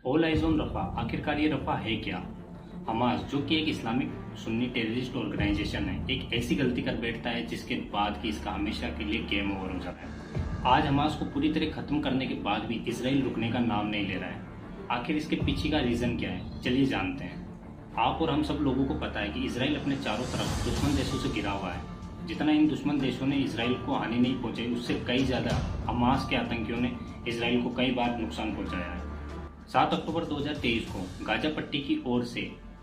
All eyes on रफा। आखिरकार ये रफा है क्या? हमास, जो कि एक इस्लामिक सुन्नी टेररिस्ट ऑर्गेनाइजेशन है, एक ऐसी गलती कर बैठता है जिसके बाद कि इसका हमेशा के लिए गेम ओवर हो जाता है। आज हमास को पूरी तरह खत्म करने के बाद भी इसराइल रुकने का नाम नहीं ले रहा है। आखिर इसके पीछे का रीजन क्या है, चलिए जानते हैं। आप और हम सब लोगों को पता है कि इसराइल अपने चारों तरफ दुश्मन देशों से घिरा हुआ है। जितना इन दुश्मन देशों ने इसराइल को हानि नहीं पहुंचाई, उससे कई ज्यादा हमास के आतंकियों ने इसराइल को कई बार नुकसान पहुंचाया है। 7 अक्टूबर 2023 को गाजा पट्टी की ओर से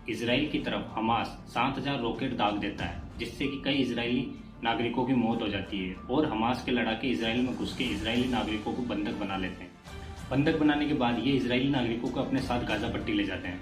इसराइल की तरफ हमास 7000 रॉकेट दाग देता है, जिससे कि कई इजरायली नागरिकों की मौत हो जाती है और हमास के लड़ाके इसराइल में घुस के इजरायली नागरिकों को बंधक बना लेते हैं। बंधक बनाने के बाद ये इजरायली नागरिकों को अपने साथ गाजा पट्टी ले जाते हैं।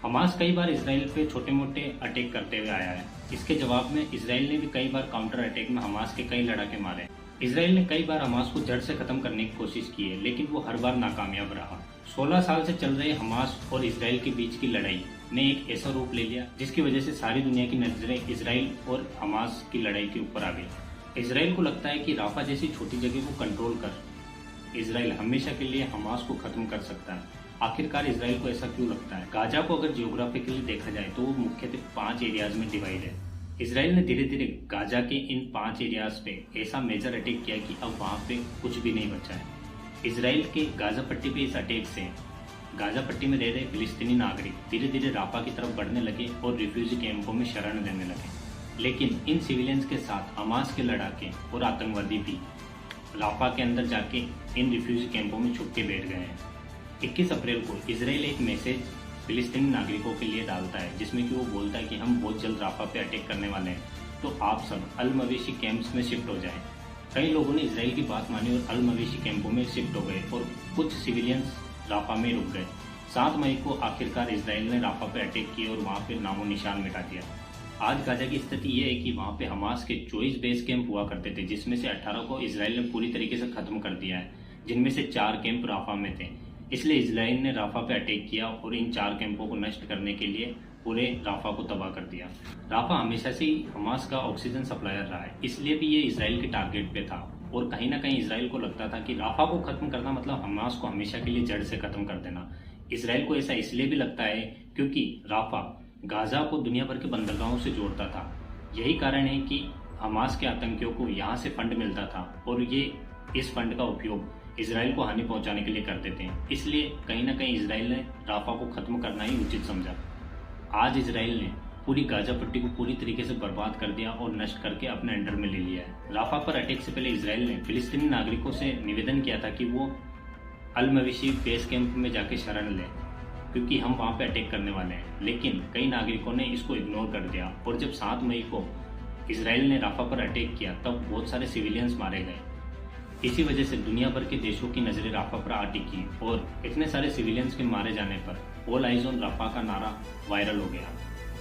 हमास कई बार इसराइल पे छोटे मोटे अटैक करते हुए आया है। इसके जवाब में इसराइल ने भी कई बार काउंटर अटैक में हमास के कई लड़ाके मारे। इसराइल ने कई बार हमास को जड़ से खत्म करने की कोशिश की है, लेकिन वो हर बार नाकामयाब रहा। 16 साल से चल रहे हमास और इसराइल के बीच की लड़ाई ने एक ऐसा रूप ले लिया जिसकी वजह से सारी दुनिया की नजरें इसराइल और हमास की लड़ाई के ऊपर आ गई। इसराइल को लगता है कि राफा जैसी छोटी जगह को कंट्रोल कर इसराइल हमेशा के लिए हमास को खत्म कर सकता है। आखिरकार इसराइल को ऐसा क्यों लगता है? गाजा को अगर जियोग्राफिकली देखा जाए तो वो मुख्यतः 5 एरियाज में डिवाइड है। इसराइल ने धीरे धीरे गाजा के इन 5 एरियाज पे ऐसा मेजर अटैक किया कि अब वहां पे कुछ भी नहीं बचा है। इसराइल के गाजा पट्टी पे इस अटैक से गाजा पट्टी में रह रहे फिलिस्तीनी नागरिक धीरे धीरे राफा की तरफ बढ़ने लगे और रिफ्यूजी कैंपों में शरण लेने लगे। लेकिन इन सिविलियंस के साथ हमास के लड़ाके और आतंकवादी भी राफा के अंदर जाके इन रिफ्यूजी कैंपों में छुप के बैठ गए हैं। 21 अप्रैल को इसराइल एक मैसेज फिलिस्तीनी नागरिकों के लिए डालता है, जिसमें कि वो बोलता है कि हम बहुत जल्द राफा पे अटैक करने वाले हैं, तो आप सब अल मवेशी कैंप्स में शिफ्ट हो जाएं। कई लोगों ने इसराइल की बात मानी और अल मवेशी कैंपों में शिफ्ट हो गए और कुछ सिविलियंस राफा में रुक गए। 7 मई को आखिरकार इसराइल ने राफा पे अटैक किया और वहां पे नामो निशान मिटा दिया। आज गाजा की स्थिति ये है कि वहां पे हमास के 24 बेस कैंप हुआ करते थे, जिसमें से 18 को इसराइल ने पूरी तरीके से खत्म कर दिया है, जिनमें से 4 कैंप राफा में थे। इसलिए इसराइल ने राफा पे अटैक किया और इन 4 कैंपों को नष्ट करने के लिए पूरे राफा को तबाह कर दिया। राफा हमेशा से ही हमास का ऑक्सीजन सप्लायर रहा है, इसलिए भी ये इसराइल के टारगेट पे था और कहीं ना कहीं इसराइल को लगता था कि राफा को खत्म करना मतलब हमास को हमेशा के लिए जड़ से खत्म कर देना। इसराइल को ऐसा इसलिए भी लगता है क्योंकि राफा गाजा को दुनिया भर के बंदरगाहों से जोड़ता था। यही कारण है कि हमास के आतंकियों को यहाँ से फंड मिलता था और ये इस फंड का उपयोग इसराइल को हानि पहुंचाने के लिए करते थे। इसलिए कहीं ना कहीं इसराइल ने राफा को खत्म करना ही उचित समझा। आज इसराइल ने पूरी गाजा पट्टी को पूरी तरीके से बर्बाद कर दिया और नष्ट करके अपने अंडर में ले लिया है। राफा पर अटैक से पहले इसराइल ने फिलिस्तीनी नागरिकों से निवेदन किया था कि वो अल मवेशी बेस कैंप में जाके शरण लें, क्योंकि हम वहां पे अटैक करने वाले हैं। लेकिन कई नागरिकों ने इसको इग्नोर कर दिया और जब 7 मई को इसराइल ने राफा पर अटैक किया तब बहुत सारे सिविलियंस मारे गए। इसी वजह से दुनिया भर के देशों की नजरें राफा पर आ टिकी और इतने सारे सिविलियंस के मारे जाने पर ऑल आइज ऑन राफा का नारा वायरल हो गया।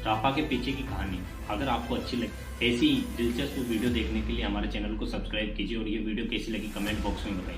राफा के पीछे की कहानी अगर आपको अच्छी लगे, ऐसी दिलचस्प वीडियो देखने के लिए हमारे चैनल को सब्सक्राइब कीजिए और ये वीडियो कैसी लगी कमेंट बॉक्स में बताइए।